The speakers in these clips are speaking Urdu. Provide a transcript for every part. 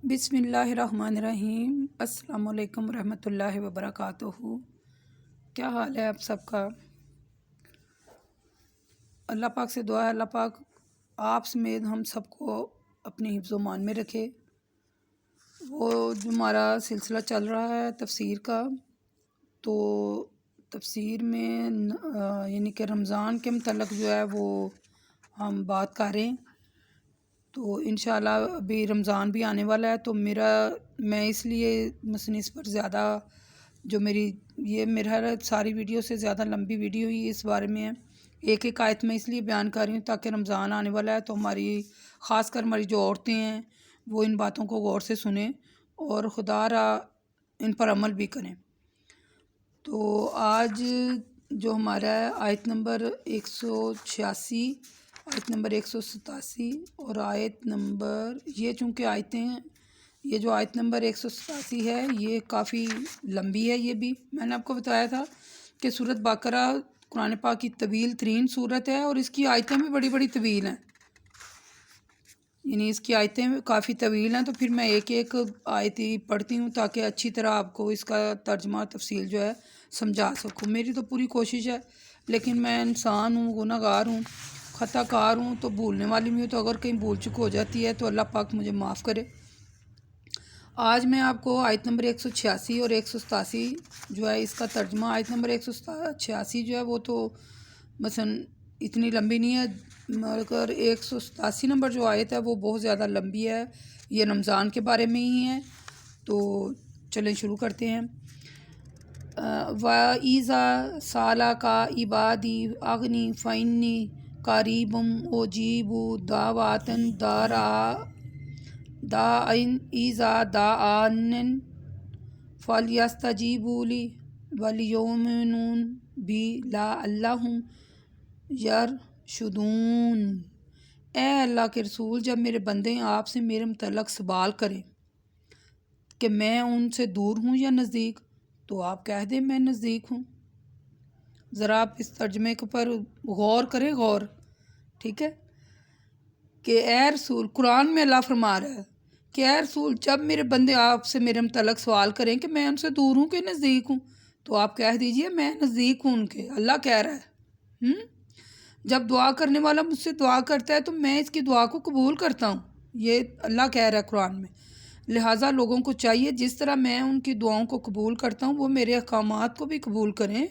بسم اللہ الرحمن الرحیم۔ السلام علیکم ورحمۃ اللہ وبرکاتہ۔ کیا حال ہے آپ سب کا؟ اللہ پاک سے دعا ہے اللہ پاک آپ سمیت ہم سب کو اپنے حفظ و مان میں رکھے۔ وہ جو ہمارا سلسلہ چل رہا ہے تفسیر کا، تو تفسیر میں یعنی کہ رمضان کے متعلق جو ہے وہ ہم بات کر رہے ہیں۔ تو انشاءاللہ ابھی رمضان بھی آنے والا ہے، تو میں اس لیے مثلاً اس پر زیادہ جو میرا ساری ویڈیو سے زیادہ لمبی ویڈیو ہی اس بارے میں ہے۔ ایک ایک آیت میں اس لیے بیان کر رہی ہوں تاکہ رمضان آنے والا ہے تو خاص کر ہماری جو عورتیں ہیں وہ ان باتوں کو غور سے سنیں اور خدا را ان پر عمل بھی کریں۔ تو آج جو ہمارا ہے آیت نمبر 186، آیت نمبر 187 اور آیت نمبر یہ چونکہ آیتیں ہیں، یہ جو آیت نمبر 187 ہے یہ کافی لمبی ہے۔ یہ بھی میں نے آپ کو بتایا تھا کہ سورۃ بقرہ قرآن پاک کی طویل ترین سورت ہے اور اس کی آیتیں بھی بڑی بڑی طویل ہیں، یعنی اس کی آیتیں کافی طویل ہیں۔ تو پھر میں ایک ایک آیت ہی پڑھتی ہوں تاکہ اچھی طرح آپ کو اس کا ترجمہ تفصیل جو ہے سمجھا سکوں۔ میری تو پوری کوشش ہے، لیکن میں انسان ہوں، گناہ گار ہوں، خطا کار ہوں، تو بھولنے والی بھی ہوں، تو اگر کہیں بھول چک ہو جاتی ہے تو اللہ پاک مجھے معاف کرے۔ آج میں آپ کو آیت نمبر 186 اور 187 جو ہے اس کا ترجمہ، آیت نمبر 186 جو ہے وہ تو مثلا اتنی لمبی نہیں ہے، مگر 187 نمبر جو آیت ہے وہ بہت زیادہ لمبی ہے، یہ رمضان کے بارے میں ہی ہے۔ تو چلیں شروع کرتے ہیں۔ وَإِذَا سَأَلَكَ عِبَادِي عَنِّي فَإِنِّي قَرِيبٌ أُجِيبُ دَعْوَةَ الدَّاعِ إِذَا دَعَانِ فَلْيَسْتَجِيبُوا لِي وَلْيُؤْمِنُوا بِي لَعَلَّهُمْ يَرْشُدُونَ۔ اے اللہ کے رسول، جب میرے بندے آپ سے میرے متعلق سوال کریں کہ میں ان سے دور ہوں یا نزدیک، تو آپ کہہ دیں میں نزدیک ہوں۔ ذرا آپ اس ترجمے کے پر غور کریں، غور، ٹھیک ہے، کہ اے رسول، قرآن میں اللہ فرما رہا ہے کہ اے رسول جب میرے بندے آپ سے میرے متعلق سوال کریں کہ میں ان سے دور ہوں کہ نزدیک ہوں، تو آپ کہہ دیجئے میں نزدیک ہوں ان کے۔ اللہ کہہ رہا ہے جب دعا کرنے والا مجھ سے دعا کرتا ہے تو میں اس کی دعا کو قبول کرتا ہوں، یہ اللہ کہہ رہا ہے قرآن میں۔ لہٰذا لوگوں کو چاہیے جس طرح میں ان کی دعاؤں کو قبول کرتا ہوں وہ میرے احکامات کو بھی قبول کریں،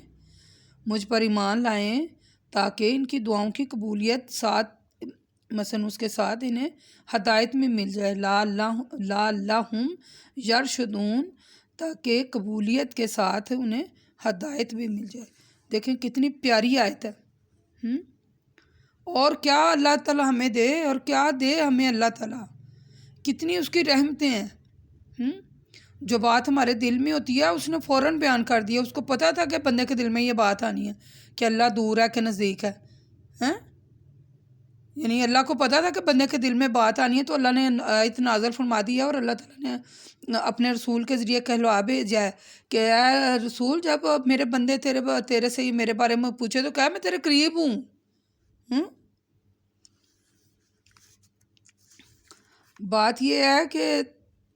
مجھ پر ایمان لائیں، تاکہ ان کی دعاؤں کی قبولیت ساتھ مثلا اس کے ساتھ انہیں ہدایت میں مل جائے، لعلہم یرشدون، تاکہ قبولیت کے ساتھ انہیں ہدایت بھی مل جائے۔ دیکھیں کتنی پیاری آیت ہے۔ اور کیا اللہ تعالیٰ ہمیں دے اور کیا دے ہمیں اللہ تعالیٰ، کتنی اس کی رحمتیں ہیں۔ جو بات ہمارے دل میں ہوتی ہے اس نے فوراً بیان کر دیا، اس کو پتہ تھا کہ بندے کے دل میں یہ بات آنی ہے کہ اللہ دور ہے کہ نزدیک ہے، یعنی اللہ کو پتہ تھا کہ بندے کے دل میں بات آنی ہے، تو اللہ نے آیت نازل فرما دی ہے اور اللہ تعالیٰ نے اپنے رسول کے ذریعے کہلوا بھیجا ہے کہ اے رسول جب میرے بندے تیرے سے میرے بارے میں پوچھے تو کہا میں تیرے قریب ہوں۔ بات یہ ہے کہ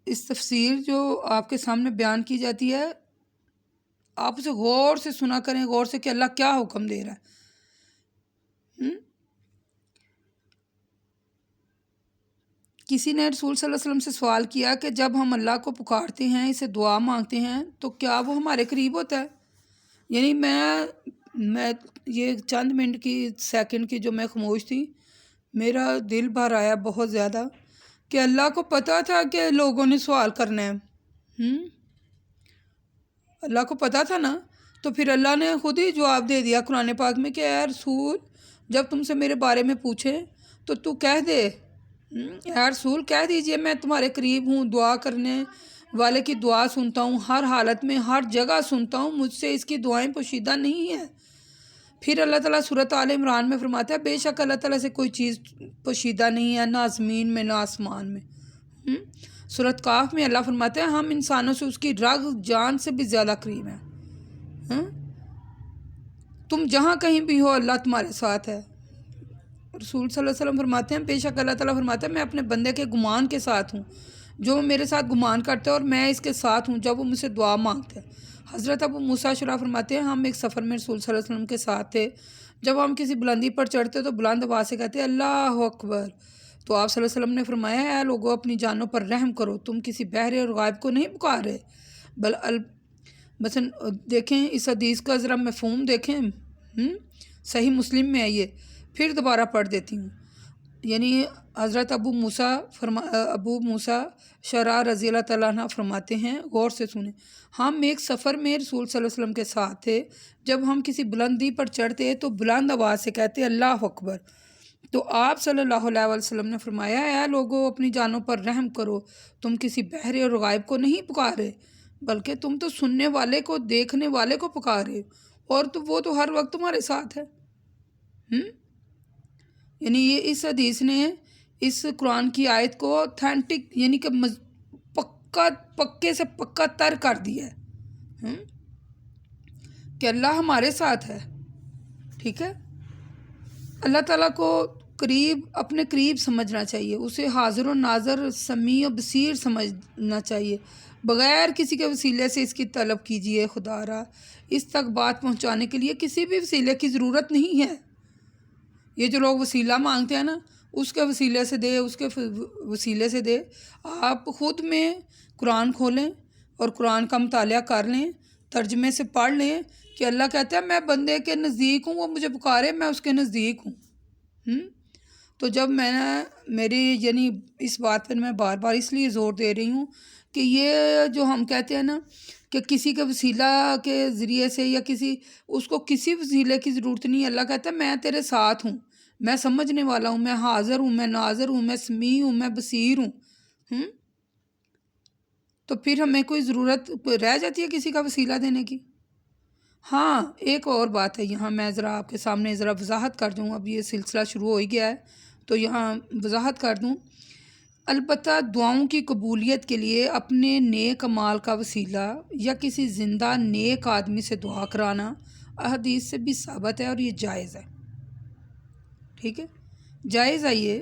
اس تفسیر جو آپ کے سامنے بیان کی جاتی ہے آپ اسے غور سے سنا کریں، غور سے کہ اللہ کیا حکم دے رہا ہے۔ کسی نے رسول صلی اللہ علیہ وسلم سے سوال کیا کہ جب ہم اللہ کو پکارتے ہیں، اسے دعا مانگتے ہیں، تو کیا وہ ہمارے قریب ہوتا ہے؟ یعنی میں یہ چند منٹ کی سیکنڈ کی جو میں خاموش تھی، میرا دل بھر آیا بہت زیادہ کہ اللہ کو پتہ تھا کہ لوگوں نے سوال کرنا ہے۔ اللہ کو پتہ تھا نا، تو پھر اللہ نے خود ہی جواب دے دیا قرآن پاک میں کہ اے رسول جب تم سے میرے بارے میں پوچھے تو کہہ دے، اے رسول کہہ دیجئے میں تمہارے قریب ہوں، دعا کرنے والے کی دعا سنتا ہوں، ہر حالت میں ہر جگہ سنتا ہوں، مجھ سے اس کی دعائیں پوشیدہ نہیں ہیں۔ پھر اللہ تعالیٰ سورۃ آل عمران میں فرماتا ہے بے شک اللہ تعالیٰ سے کوئی چیز پوشیدہ نہیں ہے، نہ زمین میں نہ آسمان میں۔ سورۃ کاف میں اللہ فرماتا ہے ہم انسانوں سے اس کی رگ جان سے بھی زیادہ قریب ہیں۔ تم جہاں کہیں بھی ہو اللہ تمہارے ساتھ ہے۔ رسول صلی اللہ علیہ وسلم فرماتے ہیں بے شک اللہ تعالیٰ فرماتا ہے میں اپنے بندے کے گمان کے ساتھ ہوں، جو میرے ساتھ گمان کرتا ہے اور میں اس کے ساتھ ہوں جب وہ مجھ سے دعا مانگتا ہے۔ حضرت ابو موسیٰ شرح فرماتے ہیں ہم ایک سفر میں رسول صلی اللہ علیہ وسلم کے ساتھ تھے، جب ہم کسی بلندی پر چڑھتے تو بلند آواز سے کہتے اللہ اکبر، تو آپ صلی اللہ علیہ وسلم نے فرمایا اے لوگو اپنی جانوں پر رحم کرو، تم کسی بہرے اور غائب کو نہیں پکار رہے۔ مثلا دیکھیں اس حدیث کا ذرا مفہوم دیکھیں، صحیح مسلم میں ہے یہ، پھر دوبارہ پڑھ دیتی ہوں۔ یعنی حضرت ابو موسیٰ شرح رضی اللہ تعالیٰ عنہ فرماتے ہیں، غور سے سنیں، ہم ایک سفر میں رسول صلی اللہ علیہ وسلم کے ساتھ تھے، جب ہم کسی بلندی پر چڑھتے تو بلند آواز سے کہتے اللہ اکبر، تو آپ صلی اللہ علیہ وسلم نے فرمایا اے لوگو اپنی جانوں پر رحم کرو، تم کسی بہرے اور غائب کو نہیں پکارے بلکہ تم تو سننے والے کو، دیکھنے والے کو پکارے، اور تو وہ تو ہر وقت تمہارے ساتھ ہے۔ یعنی یہ اس حدیث نے اس قرآن کی آیت کو اوتھینٹک یعنی کہ پکے سے پکا تر کر دیا ہے کہ اللہ ہمارے ساتھ ہے، ٹھیک ہے۔ اللہ تعالیٰ کو اپنے قریب سمجھنا چاہیے، اسے حاضر و ناظر، سمیع و بصیر سمجھنا چاہیے، بغیر کسی کے وسیلے سے اس کی طلب کیجیے، خدا را اس تک بات پہنچانے کے لیے کسی بھی وسیلے کی ضرورت نہیں ہے۔ یہ جو لوگ وسیلہ مانگتے ہیں نا، اس کے وسیلے سے دے، اس کے وسیلے سے دے، آپ خود میں قرآن کھولیں اور قرآن کا مطالعہ کر لیں، ترجمے سے پڑھ لیں کہ اللہ کہتا ہے میں بندے کے نزدیک ہوں، وہ مجھے پکارے میں اس کے نزدیک ہوں۔ تو جب میں میری یعنی اس بات پر میں بار بار اس لیے زور دے رہی ہوں کہ یہ جو ہم کہتے ہیں نا کہ کسی کے وسیلہ کے ذریعے سے یا اس کو کسی وسیلے کی ضرورت نہیں ہے، اللہ کہتا ہے میں تیرے ساتھ ہوں، میں سمجھنے والا ہوں، میں حاضر ہوں، میں ناظر ہوں، میں سمیع ہوں، میں بصیر ہوں۔ تو پھر ہمیں کوئی ضرورت رہ جاتی ہے کسی کا وسیلہ دینے کی؟ ہاں ایک اور بات ہے، یہاں میں ذرا آپ کے سامنے ذرا وضاحت کر دوں، اب یہ سلسلہ شروع ہو ہی گیا ہے تو یہاں وضاحت کر دوں۔ البتہ دعاؤں کی قبولیت کے لیے اپنے نیک اعمال کا وسیلہ یا کسی زندہ نیک آدمی سے دعا کرانا احادیث سے بھی ثابت ہے اور یہ جائز ہے، ٹھیک ہے، جائز ہے یہ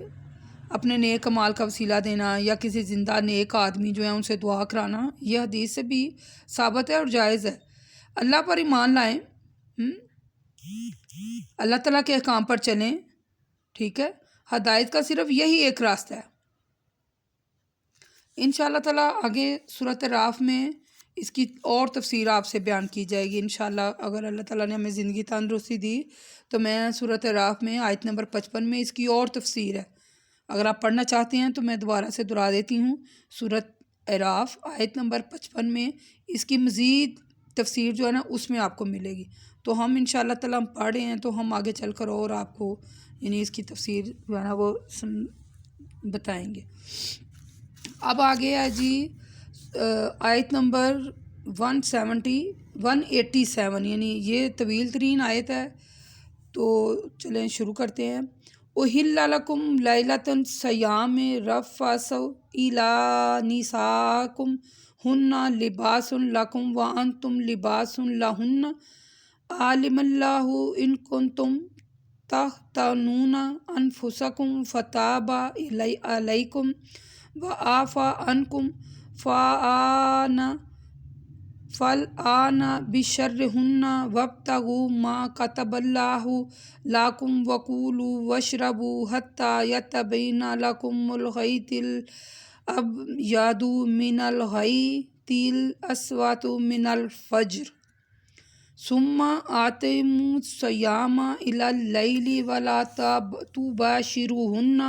اپنے نیک اعمال کا وسیلہ دینا یا کسی زندہ نیک آدمی جو ہے ان سے دعا کرانا، یہ حدیث سے بھی ثابت ہے اور جائز ہے۔ اللہ پر ایمان لائیں، اللہ تعالیٰ کے احکام پر چلیں، ٹھیک ہے، ہدایت کا صرف یہی ایک راستہ ہے۔ انشاءاللہ تعالیٰ آگے سورۃ اعراف میں اس کی اور تفسیر آپ سے بیان کی جائے گی انشاءاللہ، اگر اللہ تعالیٰ نے ہمیں زندگی تندرستی دی تو میں سورۃ اعراف میں آیت نمبر 55 میں اس کی اور تفسیر ہے، اگر آپ پڑھنا چاہتے ہیں تو میں دوبارہ سے دہرا دیتی ہوں، سورۃ اعراف آیت نمبر 55 میں اس کی مزید تفسیر جو ہے نا اس میں آپ کو ملے گی، تو ہم انشاءاللہ تعالیٰ ہم پڑھ رہے ہیں تو ہم آگے چل کر اور آپ کو یعنی اس کی تفسیر جو ہے نا وہ بتائیں گے۔ اب آگے ہے جی آیت نمبر 187 یعنی یہ طویل ترین آیت ہے، تو چلیں شروع کرتے ہیں۔ احل لکم لیلۃ الصیام الرفث الی نسائکم ہن لباس لکم وانتم لباس لہن علم اللہ ان کنتم تختانون انفسکم فتاب علیکم وعفا عنکم فالآن بشرہن وابتغوا ما کتب اللہ لکم وکلوا واشربوا حتی یتبین لکم الخیط الابیض من الخیط الاسود من الفجر ثم اتموا الصیام الی اللیل ولا تباشروہن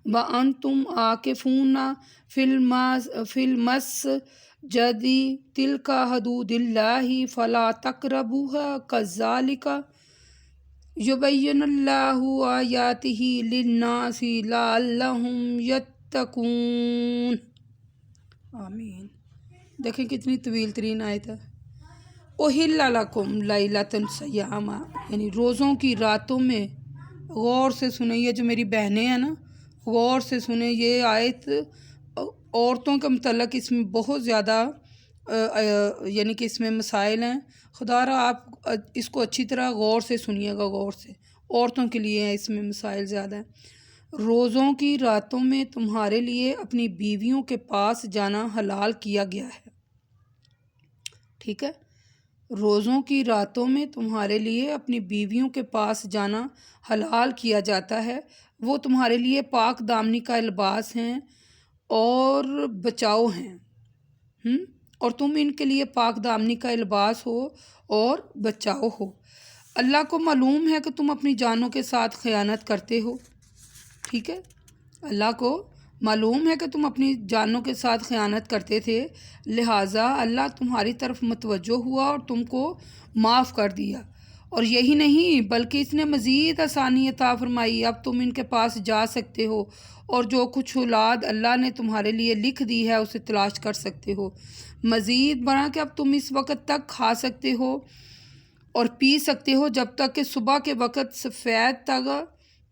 وانتم عاکفون فی المسجد تلک حدود اللہ فلا تقربوها کذالک یبین اللہ آیاتہ للناس لعلہم یتقون۔ آمین۔ دیکھیں کتنی طویل ترین آیت ہے۔ احل لکم لیلۃ الصیام یعنی روزوں کی راتوں میں، غور سے سنیں، یہ جو میری بہنیں ہیں نا غور سے سنیں، یہ آیت عورتوں کے متعلق اس میں بہت زیادہ یعنی کہ اس میں مسائل ہیں، خدا را آپ اس کو اچھی طرح غور سے سنیے گا، غور سے، عورتوں کے لیے ہیں اس میں مسائل زیادہ ہیں۔ روزوں کی راتوں میں تمہارے لیے اپنی بیویوں کے پاس جانا حلال کیا گیا ہے. ٹھیک ہے، روزوں کی راتوں میں تمہارے لیے اپنی بیویوں کے پاس جانا حلال کیا جاتا ہے. وہ تمہارے لیے پاک دامنی کا لباس ہیں اور بچاؤ ہیں. اور تم ان کے لیے پاک دامنی کا لباس ہو اور بچاؤ ہو. اللہ کو معلوم ہے کہ تم اپنی جانوں کے ساتھ خیانت کرتے ہو. ٹھیک ہے، اللہ کو معلوم ہے کہ تم اپنی جانوں کے ساتھ خیانت کرتے تھے، لہٰذا اللہ تمہاری طرف متوجہ ہوا اور تم کو معاف کر دیا. اور یہی نہیں بلکہ اس نے مزید آسانی عطا فرمائی. اب تم ان کے پاس جا سکتے ہو اور جو کچھ اولاد اللہ نے تمہارے لیے لکھ دی ہے اسے تلاش کر سکتے ہو. مزید برآں کہ اب تم اس وقت تک کھا سکتے ہو اور پی سکتے ہو جب تک کہ صبح کے وقت سفید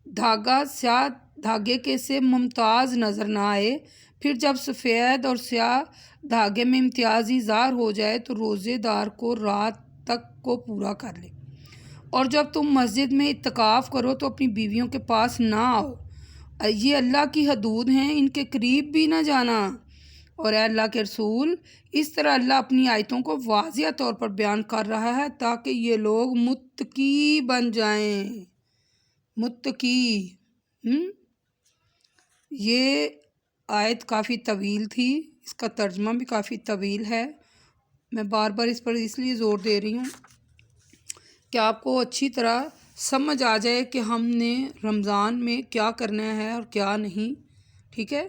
دھاگا سیاہ دھاگے کے سے ممتاز نظر نہ آئے. پھر جب سفید اور سیاہ دھاگے میں امتیازی ظاہر ہو جائے تو روزے دار کو رات تک کو پورا کر لے. اور جب تم مسجد میں اعتکاف کرو تو اپنی بیویوں کے پاس نہ آؤ. یہ اللہ کی حدود ہیں، ان کے قریب بھی نہ جانا. اور اے اللہ کے رسول، اس طرح اللہ اپنی آیتوں کو واضح طور پر بیان کر رہا ہے تاکہ یہ لوگ متقی بن جائیں. متقی. یہ آیت کافی طویل تھی، اس کا ترجمہ بھی کافی طویل ہے. میں بار بار اس پر اس لیے زور دے رہی ہوں کہ آپ کو اچھی طرح سمجھ آ جائے کہ ہم نے رمضان میں کیا کرنا ہے اور کیا نہیں. ٹھیک ہے،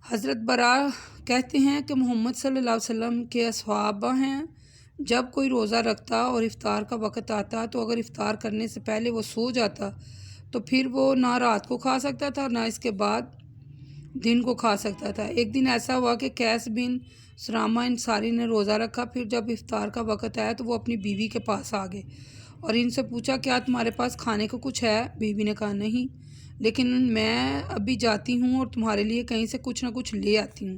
حضرت برا کہتے ہیں کہ محمد صلی اللہ علیہ وسلم کے صحابہ ہیں، جب کوئی روزہ رکھتا اور افطار کا وقت آتا تو اگر افطار کرنے سے پہلے وہ سو جاتا تو پھر وہ نہ رات کو کھا سکتا تھا نہ اس کے بعد دن کو کھا سکتا تھا. ایک دن ایسا ہوا کہ قیس بن سرامہ انصاری نے روزہ رکھا. پھر جب افطار کا وقت آیا تو وہ اپنی بیوی کے پاس آ گئے اور ان سے پوچھا کیا تمہارے پاس کھانے کو کچھ ہے؟ بیوی نے کہا نہیں، لیکن میں ابھی جاتی ہوں اور تمہارے لیے کہیں سے کچھ نہ کچھ لے آتی ہوں.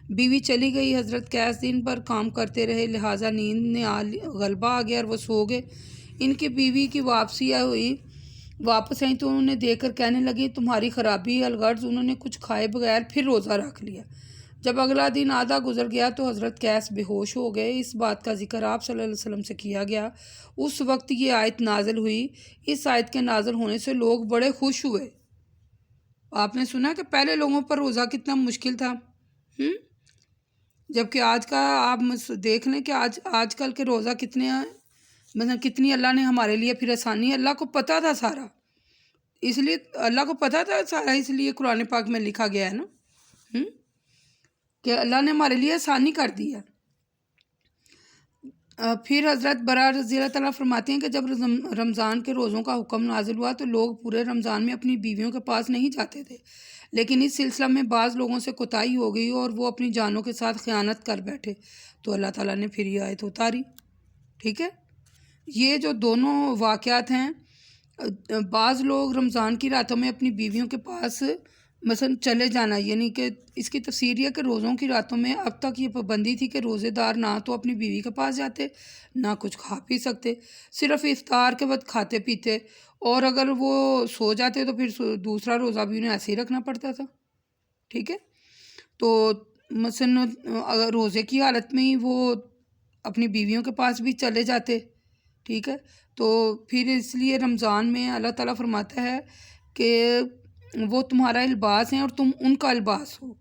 بیوی چلی گئی. حضرت قیس دن پر کام کرتے رہے، لہٰذا نیند نے غلبہ آ گیا اور وہ سو گئے. ان کی بیوی کی واپس آئیں تو انہوں نے دیکھ کر کہنے لگی تمہاری خرابی. الغرض انہوں نے کچھ کھائے بغیر پھر روزہ رکھ لیا. جب اگلا دن آدھا گزر گیا تو حضرت قیس بے ہوش ہو گئے. اس بات کا ذکر آپ صلی اللہ علیہ وسلم سے کیا گیا. اس وقت یہ آیت نازل ہوئی. اس آیت کے نازل ہونے سے لوگ بڑے خوش ہوئے. آپ نے سنا کہ پہلے لوگوں پر روزہ کتنا مشکل تھا، جبکہ آج کا آپ دیکھ لیں کہ آج کل کے روزہ کتنے مطلب کتنی اللہ نے ہمارے لیے پھر آسانی. اللہ کو پتہ تھا سارا، اس لیے اللہ کو پتہ تھا سارا، اس لیے قرآن پاک میں لکھا گیا ہے نا کہ اللہ نے ہمارے لیے آسانی کر دی ہے. پھر حضرت برا رضی اللہ تعالیٰ فرماتے ہیں کہ جب رمضان کے روزوں کا حکم نازل ہوا تو لوگ پورے رمضان میں اپنی بیویوں کے پاس نہیں جاتے تھے، لیکن اس سلسلہ میں بعض لوگوں سے کوتاہی ہو گئی اور وہ اپنی جانوں کے ساتھ خیانت کر بیٹھے تو اللہ تعالیٰ نے پھر یہ آیت اتاری. ٹھیک ہے، یہ جو دونوں واقعات ہیں، بعض لوگ رمضان کی راتوں میں اپنی بیویوں کے پاس مثلا چلے جانا، یعنی کہ اس کی تفسیر یہ کہ روزوں کی راتوں میں اب تک یہ پابندی تھی کہ روزے دار نہ تو اپنی بیوی کے پاس جاتے نہ کچھ کھا پی سکتے، صرف افطار کے وقت کھاتے پیتے، اور اگر وہ سو جاتے تو پھر دوسرا روزہ بھی انہیں ایسے ہی رکھنا پڑتا تھا. ٹھیک ہے، تو مثلا اگر روزے کی حالت میں ہی وہ اپنی بیویوں کے پاس بھی چلے جاتے. ٹھیک ہے، تو پھر اس لیے رمضان میں اللہ تعالیٰ فرماتا ہے کہ وہ تمہارا لباس ہیں اور تم ان کا لباس ہو.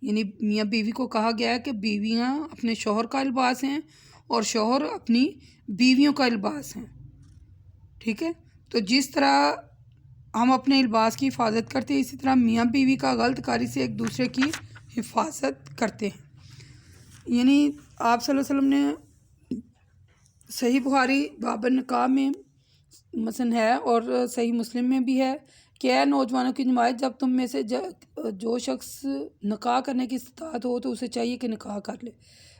یعنی میاں بیوی کو کہا گیا ہے کہ بیویاں اپنے شوہر کا لباس ہیں اور شوہر اپنی بیویوں کا لباس ہیں. ٹھیک ہے، تو جس طرح ہم اپنے لباس کی حفاظت کرتے ہیں اسی طرح میاں بیوی کا غلط کاری سے ایک دوسرے کی حفاظت کرتے ہیں. یعنی آپ صلی اللہ علیہ وسلم نے صحیح بخاری باب النکاح میں مثلا ہے اور صحیح مسلم میں بھی ہے کہ اے نوجوانوں کی جماعت، جب تم میں سے جو شخص نکاح کرنے کی استطاعت ہو تو اسے چاہیے کہ نکاح کر لے،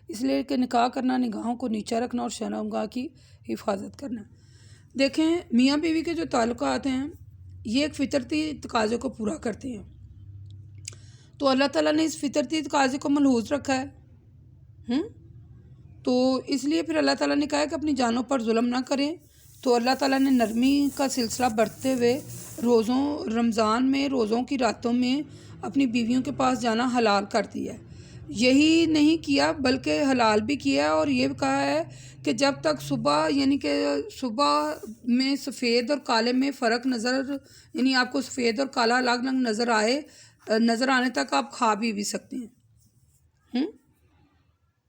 اس لیے کہ نکاح کرنا نگاہوں کو نیچا رکھنا اور شرمگاہ کی حفاظت کرنا. دیکھیں، میاں بیوی کے جو تعلقات ہیں یہ ایک فطرتی تقاضے کو پورا کرتے ہیں، تو اللہ تعالیٰ نے اس فطرتی تقاضے کو ملحوظ رکھا ہے. تو اس لیے پھر اللہ تعالیٰ نے کہا کہ اپنی جانوں پر ظلم نہ کریں. تو اللہ تعالیٰ نے نرمی کا سلسلہ برتتے ہوئے رمضان میں روزوں کی راتوں میں اپنی بیویوں کے پاس جانا حلال کر دیا ہے۔ یہی نہیں کیا بلکہ حلال بھی کیا، اور یہ کہا ہے کہ جب تک صبح یعنی کہ صبح میں سفید اور کالے میں فرق یعنی آپ کو سفید اور کالا الگ الگ نظر آنے تک آپ کھا بھی سکتے ہیں۔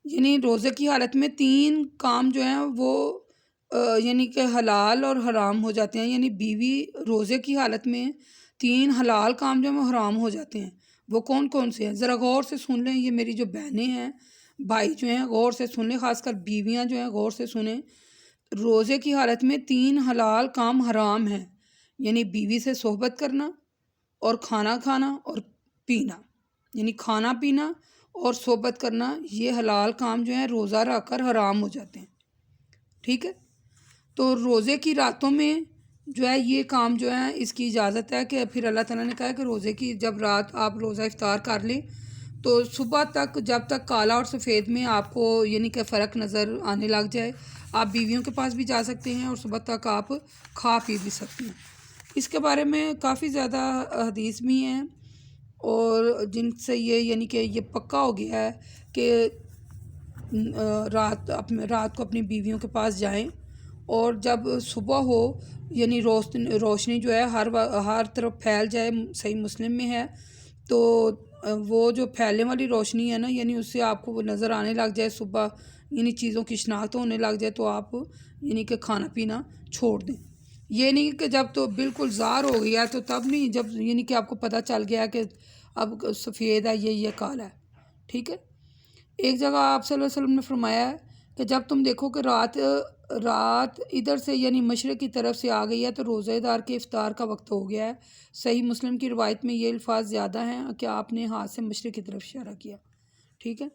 یعنی روزے کی حالت میں 3 کام جو ہیں وہ یعنی کہ حلال اور حرام ہو جاتے ہیں، یعنی بیوی روزے کی حالت میں 3 حلال کام جو ہیں وہ حرام ہو جاتے ہیں۔ وہ کون کون سے ہیں ذرا غور سے سن لیں، یہ میری جو بہنیں ہیں بھائی جو ہیں غور سے سن لیں، خاص کر بیویاں جو ہیں غور سے سنیں۔ روزے کی حالت میں 3 حلال کام حرام ہیں، یعنی بیوی سے صحبت کرنا اور کھانا کھانا اور پینا، یعنی کھانا پینا اور صحبت کرنا، یہ حلال کام جو ہیں روزہ رکھ کر حرام ہو جاتے ہیں، ٹھیک ہے۔ تو روزے کی راتوں میں جو ہے یہ کام جو ہے اس کی اجازت ہے کہ پھر اللہ تعالیٰ نے کہا ہے کہ روزے کی جب رات آپ روزہ افطار کر لیں تو صبح تک جب تک کالا اور سفید میں آپ کو یعنی کہ فرق نظر آنے لگ جائے آپ بیویوں کے پاس بھی جا سکتے ہیں اور صبح تک آپ کھا پی بھی سکتے ہیں۔ اس کے بارے میں کافی زیادہ حدیث بھی ہیں اور جن سے یہ یعنی کہ یہ پکا ہو گیا ہے کہ رات کو اپنی بیویوں کے پاس جائیں، اور جب صبح ہو یعنی روشنی جو ہے ہر طرف پھیل جائے، صحیح مسلم میں ہے، تو وہ جو پھیلنے والی روشنی ہے نا، یعنی اس سے آپ کو وہ نظر آنے لگ جائے صبح، یعنی چیزوں کی شناخت ہونے لگ جائے، تو آپ یعنی کہ کھانا پینا چھوڑ دیں۔ یہ نہیں کہ جب تو بالکل ظاہر ہو گیا تو تب نہیں، جب یعنی کہ آپ کو پتہ چل گیا کہ اب سفید ہے یہ کالا ہے، ٹھیک ہے۔ ایک جگہ آپ صلی اللہ علیہ وسلم نے فرمایا ہے کہ جب تم دیکھو کہ رات ادھر سے یعنی مشرق کی طرف سے آ گئی ہے تو روزہ دار کے افطار کا وقت ہو گیا ہے۔ صحیح مسلم کی روایت میں یہ الفاظ زیادہ ہیں کہ آپ نے ہاتھ سے مشرق کی طرف اشارہ کیا، ٹھیک ہے۔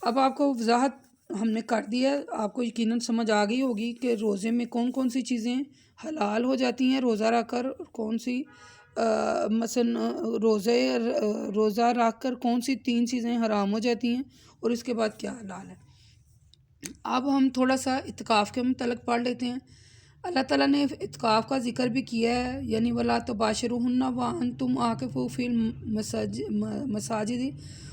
اب آپ کو وضاحت ہم نے کر دی ہے، آپ کو یقیناً سمجھ آ گئی ہوگی کہ روزے میں کون کون سی چیزیں حلال ہو جاتی ہیں روزہ رکھ کر، اور کون سی مثلا روزہ رکھ کر کون سی 3 چیزیں حرام ہو جاتی ہیں، اور اس کے بعد کیا حلال ہے۔ اب ہم تھوڑا سا اعتکاف کے متعلق پڑھ لیتے ہیں۔ اللہ تعالیٰ نے اعتکاف کا ذکر بھی کیا ہے، یعنی وَلَا تُبَاشِرُوهُنَّ وَأَنْتُمْ عَاكِفُونَ فِي الْمَسَاجِدِ،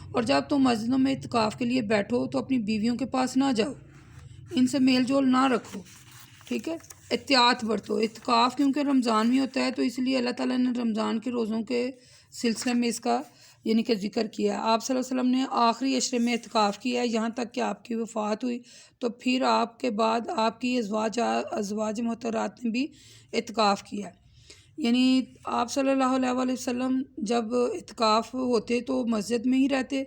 اور جب تم مسجدوں میں اعتکاف کے لیے بیٹھو تو اپنی بیویوں کے پاس نہ جاؤ، ان سے میل جول نہ رکھو، ٹھیک ہے، احتیاط برتو۔ اعتکاف کیونکہ رمضان میں ہوتا ہے تو اس لیے اللہ تعالیٰ نے رمضان کے روزوں کے سلسلے میں اس کا یعنی کہ ذکر کیا ہے۔ آپ صلی اللہ علیہ وسلم نے آخری عشرے میں اعتکاف کیا ہے یہاں تک کہ آپ کی وفات ہوئی، تو پھر آپ کے بعد آپ کی ازواج محترمات نے بھی اعتکاف کیا ہے۔ یعنی آپ صلی اللہ علیہ وسلم جب اعتکاف ہوتے تو مسجد میں ہی رہتے،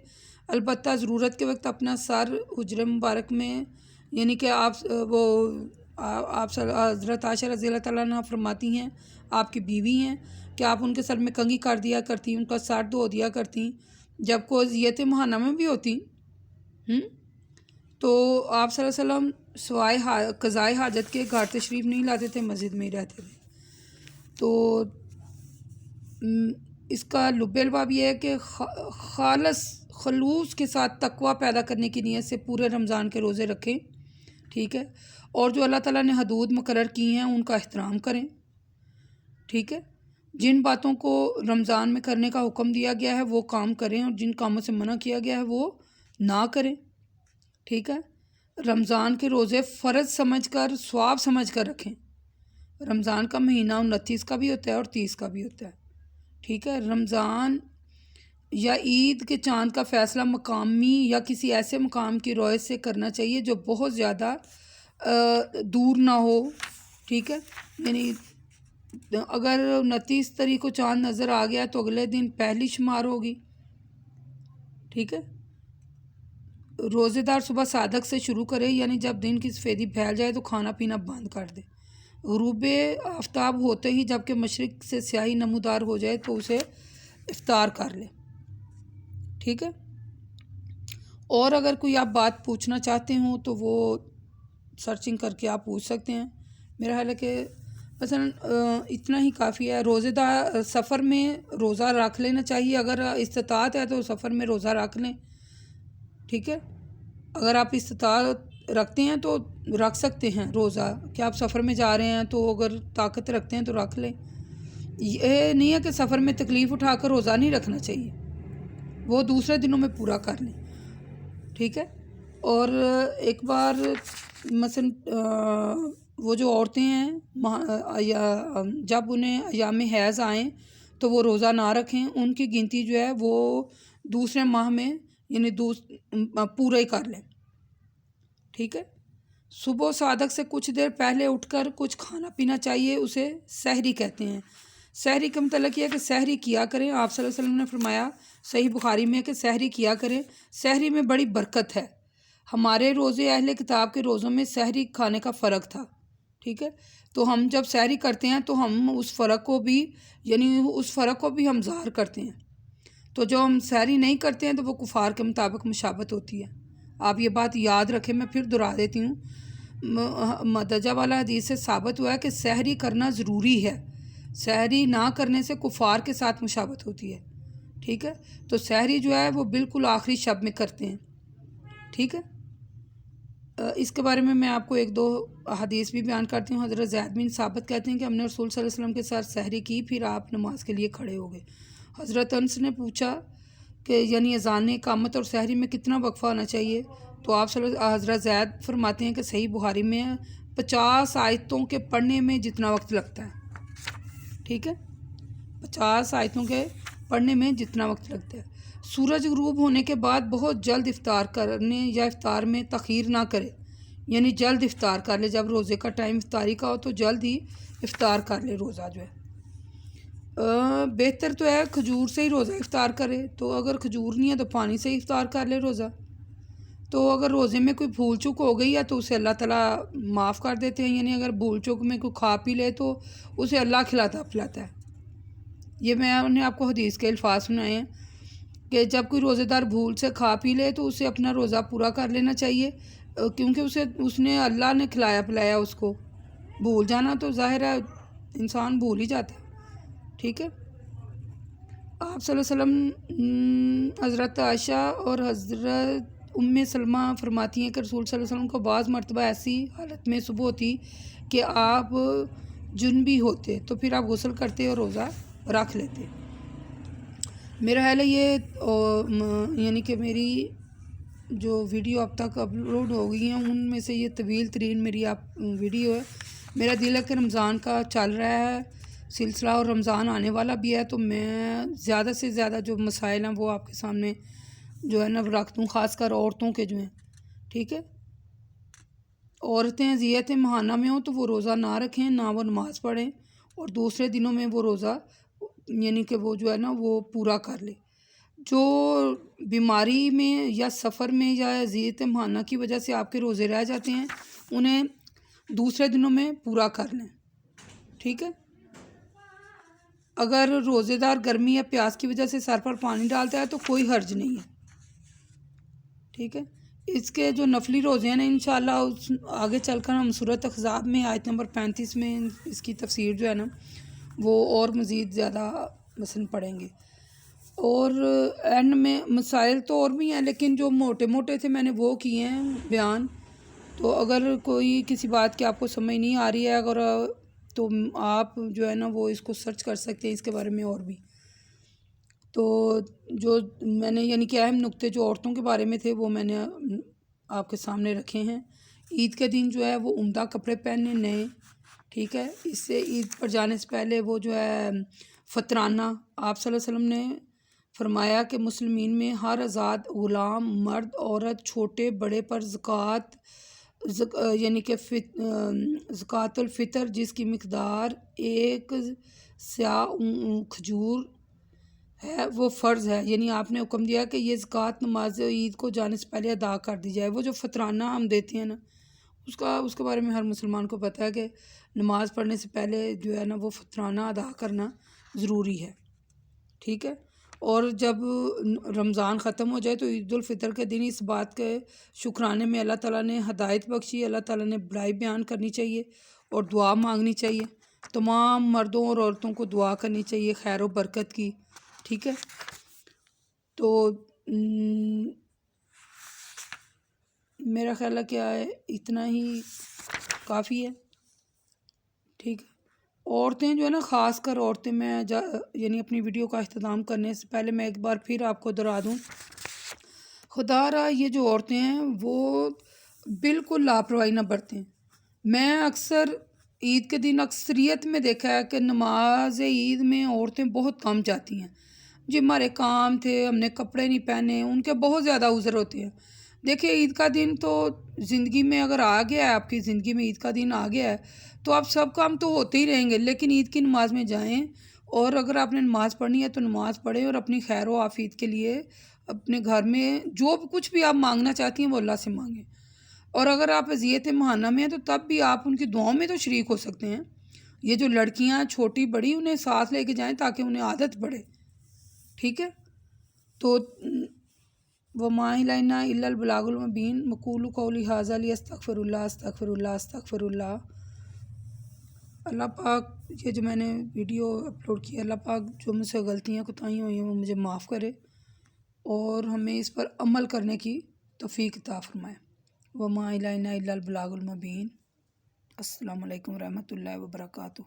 البتہ ضرورت کے وقت اپنا سر حجرہ مبارک میں یعنی کہ حضرت عائشہ رضی اللہ تعالیٰ عنہ فرماتی ہیں، آپ کی بیوی ہیں، کہ آپ ان کے سر میں کنگھی کر دیا کرتی، ان کا سر دھو دیا کرتی، جب کوئی اذیت ماہانہ میں بھی ہوتی تو آپ صلی اللہ علیہ وسلم سوائے قضائے حاجت کے گھر تشریف نہیں لاتے تھے، مسجد میں ہی رہتے تھے۔ تو اس کا لب الباب یہ ہے کہ خلوص کے ساتھ تقوی پیدا کرنے کی نیت سے پورے رمضان کے روزے رکھیں، ٹھیک ہے، اور جو اللہ تعالیٰ نے حدود مقرر کی ہیں ان کا احترام کریں، ٹھیک ہے۔ جن باتوں کو رمضان میں کرنے کا حکم دیا گیا ہے وہ کام کریں، اور جن کاموں سے منع کیا گیا ہے وہ نہ کریں، ٹھیک ہے۔ رمضان کے روزے فرض سمجھ کر ثواب سمجھ کر رکھیں۔ رمضان کا مہینہ 29 کا بھی ہوتا ہے اور 30 کا بھی ہوتا ہے، ٹھیک ہے۔ رمضان یا عید کے چاند کا فیصلہ مقامی یا کسی ایسے مقام کی روایت سے کرنا چاہیے جو بہت زیادہ دور نہ ہو، ٹھیک ہے۔ یعنی اگر 29 تاریخ کو چاند نظر آ گیا تو اگلے دن پہلی شمار ہوگی، ٹھیک ہے۔ روزے دار صبح صادق سے شروع کرے، یعنی جب دن کی سفیدی پھیل جائے تو کھانا پینا بند کر دے۔ غروب آفتاب ہوتے ہی جب کہ مشرق سے سیاہی نمودار ہو جائے تو اسے افطار کر لے، ٹھیک ہے۔ اور اگر کوئی آپ بات پوچھنا چاہتے ہوں تو وہ سرچنگ کر کے آپ پوچھ سکتے ہیں۔ میرا خیال ہے کہ مثلا اتنا ہی کافی ہے۔ روزے دار سفر میں روزہ رکھ لینا چاہیے، اگر استطاعت ہے تو سفر میں روزہ رکھ لیں، ٹھیک ہے۔ اگر آپ استطاعت رکھتے ہیں تو رکھ سکتے ہیں روزہ، کہ آپ سفر میں جا رہے ہیں تو اگر طاقت رکھتے ہیں تو رکھ لیں۔ یہ نہیں ہے کہ سفر میں تکلیف اٹھا کر روزہ نہیں رکھنا چاہیے، وہ دوسرے دنوں میں پورا کر لیں، ٹھیک ہے۔ اور ایک بار مثلا وہ جو عورتیں ہیں جب انہیں ایام حیض آئیں تو وہ روزہ نہ رکھیں، ان کی گنتی جو ہے وہ دوسرے ماہ میں یعنی پورا ہی کر لیں، ٹھیک ہے۔ صبح صادق سے کچھ دیر پہلے اٹھ کر کچھ کھانا پینا چاہیے، اسے سحری کہتے ہیں۔ سحری کا مطلب یہ ہے کہ سحری کیا کریں، آپ صلی اللہ علیہ وسلم نے فرمایا صحیح بخاری میں کہ سحری کیا کریں، سحری میں بڑی برکت ہے۔ ہمارے روزے اہل کتاب کے روزوں میں سحری کھانے کا فرق تھا، ٹھیک ہے۔ تو ہم جب سحری کرتے ہیں تو ہم اس فرق کو بھی ہم ظاہر کرتے ہیں۔ تو جو ہم سحری نہیں کرتے ہیں تو وہ کفار کے مطابق مشابہت ہوتی ہے، آپ یہ بات یاد رکھیں۔ میں پھر دہرا دیتی ہوں، مدرجہ والا حدیث سے ثابت ہوا ہے کہ سحری کرنا ضروری ہے، سحری نہ کرنے سے کفار کے ساتھ مشابہت ہوتی ہے، ٹھیک ہے۔ تو سحری جو ہے وہ بالکل آخری شب میں کرتے ہیں، ٹھیک ہے۔ اس کے بارے میں آپ کو ایک دو حدیث بھی بیان کرتی ہوں۔ حضرت زید بن ثابت کہتے ہیں کہ ہم نے رسول صلی اللہ علیہ وسلم کے ساتھ سحری کی، پھر آپ نماز کے لیے کھڑے ہو گئے۔ حضرت انس نے پوچھا کہ یعنی اذان، اقامت اور سحری میں کتنا وقفہ ہونا چاہیے؟ تو حضرت زید فرماتے ہیں کہ صحیح بخاری میں 50 آیتوں کے پڑھنے میں جتنا وقت لگتا ہے، ٹھیک ہے، 50 آیتوں کے پڑھنے میں جتنا وقت لگتا ہے۔ سورج غروب ہونے کے بعد بہت جلد افطار کرنے یا افطار میں تاخیر نہ کرے، یعنی جلد افطار کر لے، جب روزے کا ٹائم افطاری کا ہو تو جلد ہی افطار کر لے روزہ جو ہے۔ بہتر تو ہے کھجور سے ہی روزہ افطار کرے، تو اگر کھجور نہیں ہے تو پانی سے ہی افطار کر لے روزہ۔ تو اگر روزے میں کوئی بھول چوک ہو گئی ہے تو اسے اللہ تعالیٰ معاف کر دیتے ہیں، یعنی اگر بھول چوک میں کوئی کھا پی لے تو اسے اللہ کھلاتا پلاتا ہے۔ یہ میں نے آپ کو حدیث کے الفاظ سنائے ہیں کہ جب کوئی روزے دار بھول سے کھا پی لے تو اسے اپنا روزہ پورا کر لینا چاہیے، کیونکہ اس نے اللہ نے کھلایا پلایا اس کو۔ بھول جانا تو ظاہر ہے انسان بھول ہی جاتا ہے، ٹھیک ہے۔ آپ صلی اللہ علیہ وسلم حضرت عائشہ اور حضرت سلمہ فرماتی ہیں کہ رسول صلی اللہ علیہ وسلم کو بعض مرتبہ ایسی حالت میں صبح ہوتی کہ آپ جنبی ہوتے تو پھر آپ غسل کرتے اور روزہ رکھ لیتے۔ میرا خیال ہے یہ یعنی کہ میری جو ویڈیو اب تک اپلوڈ ہو گئی ہیں ان میں سے یہ طویل ترین میری ویڈیو ہے۔ میرا دل ہے کہ رمضان کا چل رہا ہے سلسلہ اور رمضان آنے والا بھی ہے، تو میں زیادہ سے زیادہ جو مسائل ہیں وہ آپ کے سامنے جو ہے نا رکھ دوں، خاص کر عورتوں کے جو ہیں، ٹھیک ہے۔ عورتیں اذیت ماہانہ میں ہوں تو وہ روزہ نہ رکھیں، نہ وہ نماز پڑھیں، اور دوسرے دنوں میں وہ روزہ یعنی کہ وہ جو ہے نا وہ پورا کر لے۔ جو بیماری میں یا سفر میں یا اذیت ماہانہ کی وجہ سے آپ کے روزے رہ جاتے ہیں انہیں دوسرے دنوں میں پورا کر لیں، ٹھیک ہے۔ اگر روزے دار گرمی یا پیاس کی وجہ سے سر پر پانی ڈالتا ہے تو کوئی حرج نہیں ہے، ٹھیک ہے۔ اس کے جو نفلی روزے ہیں نا انشاءاللہ آگے چل کر ہم سورۃ احزاب میں آیت نمبر 35 میں اس کی تفسیر جو ہے نا وہ اور مزید زیادہ مثلا پڑھیں گے۔ اور اینڈ میں مسائل تو اور بھی ہیں لیکن جو موٹے موٹے تھے میں نے وہ کیے ہیں بیان، تو اگر کوئی کسی بات کی آپ کو سمجھ نہیں آ رہی ہے اگر تو آپ جو ہے نا وہ اس کو سرچ کر سکتے ہیں اس کے بارے میں اور بھی۔ تو جو میں نے یعنی کہ اہم نقطے جو عورتوں کے بارے میں تھے وہ میں نے آپ کے سامنے رکھے ہیں۔ عید کے دن جو ہے وہ عمدہ کپڑے پہننے نئے، ٹھیک ہے۔ اس سے عید پر جانے سے پہلے وہ جو ہے فطرانہ، آپ صلی اللہ علیہ وسلم نے فرمایا کہ مسلمین میں ہر آزاد غلام، مرد، عورت، چھوٹے بڑے پر زکوٰۃ یعنی کہ زکوٰۃ الفطر جس کی مقدار 1 سیاہ کھجور ہے وہ فرض ہے، یعنی آپ نے حکم دیا کہ یہ زکوٰۃ نماز عید کو جانے سے پہلے ادا کر دی جائے۔ وہ جو فطرانہ ہم دیتے ہیں نا اس کے بارے میں ہر مسلمان کو پتہ ہے کہ نماز پڑھنے سے پہلے جو ہے نا وہ فطرانہ ادا کرنا ضروری ہے، ٹھیک ہے۔ اور جب رمضان ختم ہو جائے تو عید الفطر کے دن اس بات کے شکرانے میں اللہ تعالیٰ نے ہدایت بخشی، اللہ تعالیٰ نے بڑائی بیان کرنی چاہیے اور دعا مانگنی چاہیے، تمام مردوں اور عورتوں کو دعا کرنی چاہیے خیر و برکت کی، ٹھیک ہے۔ تو میرا خیال ہے کیا ہے اتنا ہی کافی ہے، ٹھیک ہے۔ عورتیں جو ہے نا، خاص کر عورتیں، میں یعنی اپنی ویڈیو کا اختتام کرنے سے پہلے میں ایک بار پھر آپ کو دہرا دوں، خدا را یہ جو عورتیں ہیں وہ بالکل لاپرواہی نہ برتیں۔ میں اکثر عید کے دن اکثریت میں دیکھا ہے کہ نماز عید میں عورتیں بہت کم جاتی ہیں، جی ہمارے کام تھے، ہم نے کپڑے نہیں پہنے، ان کے بہت زیادہ عذر ہوتے ہیں۔ دیکھیں عید کا دن تو زندگی میں اگر آ گیا ہے، آپ کی زندگی میں عید کا دن آ گیا ہے تو آپ سب کام تو ہوتے ہی رہیں گے، لیکن عید کی نماز میں جائیں، اور اگر آپ نے نماز پڑھنی ہے تو نماز پڑھیں، اور اپنی خیر و عافیت کے لیے اپنے گھر میں جو کچھ بھی آپ مانگنا چاہتی ہیں وہ اللہ سے مانگیں، اور اگر آپ اذیت ماہانہ میں ہیں تو تب بھی آپ ان کی دعاؤں میں تو شریک ہو سکتے ہیں۔ یہ جو لڑکیاں چھوٹی بڑی انہیں ساتھ لے کے جائیں تاکہ انہیں عادت پڑے، ٹھیک ہے۔ تو وما الینا الا البلاغ المبین، مقول قولی ھذا استغفر اللہ استغفر اللہ استغفر اللہ۔ اللہ پاک یہ جو میں نے ویڈیو اپلوڈ کی، اللہ پاک جو مجھ سے غلطیاں کوتاہیاں ہوئی ہیں وہ مجھے معاف کرے اور ہمیں اس پر عمل کرنے کی توفیق عطا فرمائے۔ وما الینا الا البلاغ المبین۔ السلام علیکم ورحمۃ اللہ وبرکاتہ۔